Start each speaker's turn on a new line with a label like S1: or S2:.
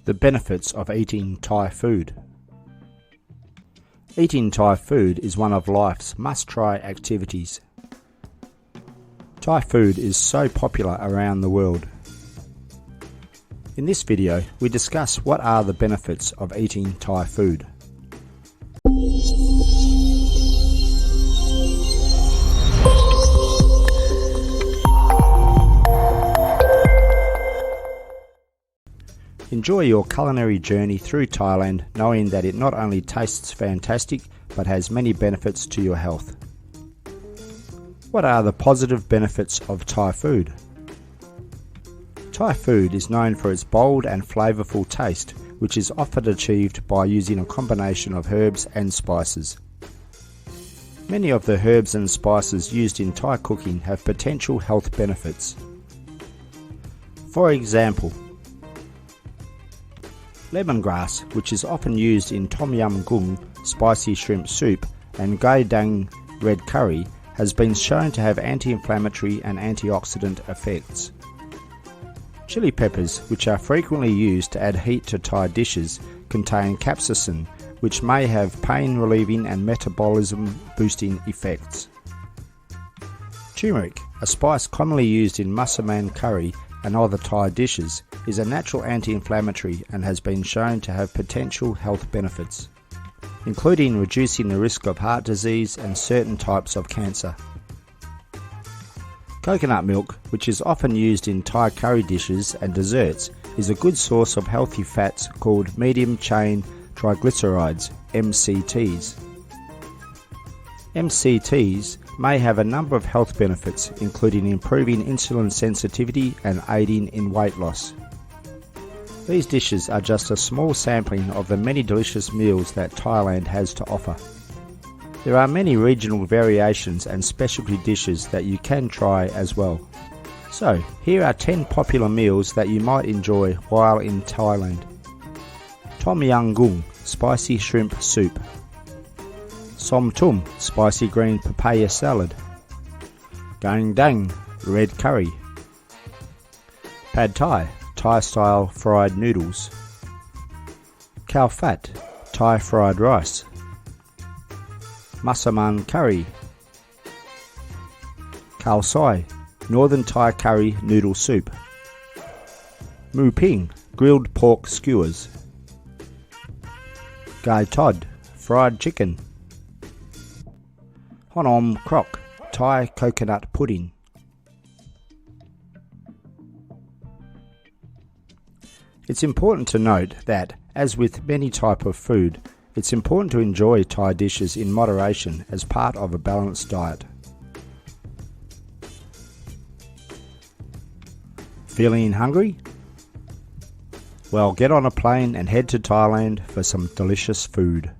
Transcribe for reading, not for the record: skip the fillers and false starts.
S1: The benefits of eating Thai food. Eating Thai food is one of life's must-try activities. Thai food is so popular around the world. In this video, we discuss what are the benefits of eating Thai food. Enjoy your culinary journey through Thailand, knowing that it not only tastes fantastic, but has many benefits to your health. What are the positive benefits of Thai food? Thai food is known for its bold and flavourful taste, which is often achieved by using a combination of herbs and spices. Many of the herbs and spices used in Thai cooking have potential health benefits. For example, lemongrass, which is often used in Tom Yum Goong spicy shrimp soup and Gai Dang red curry, has been shown to have anti-inflammatory and antioxidant effects. Chili peppers, which are frequently used to add heat to Thai dishes, contain capsaicin, which may have pain-relieving and metabolism-boosting effects. Turmeric, a spice commonly used in massaman curry and other Thai dishes, is a natural anti-inflammatory and has been shown to have potential health benefits, including reducing the risk of heart disease and certain types of cancer. Coconut milk, which is often used in Thai curry dishes and desserts, is a good source of healthy fats called medium-chain triglycerides, MCTs. MCTs may have a number of health benefits, including improving insulin sensitivity and aiding in weight loss. These dishes are just a small sampling of the many delicious meals that Thailand has to offer. There are many regional variations and specialty dishes that you can try as well. So, here are 10 popular meals that you might enjoy while in Thailand. Tom Yum Goong spicy shrimp soup. Som Tum spicy green papaya salad. Gai Dang red curry. Pad Thai Thai style fried noodles. Khao Phat Thai fried rice. Massaman curry. Khao Soi northern Thai curry noodle soup. Mu Ping grilled pork skewers. Gai Tod fried chicken. Honom Krok Thai coconut pudding. It's important to note that, as with many types of food, it's important to enjoy Thai dishes in moderation as part of a balanced diet. Feeling hungry? Well, get on a plane and head to Thailand for some delicious food.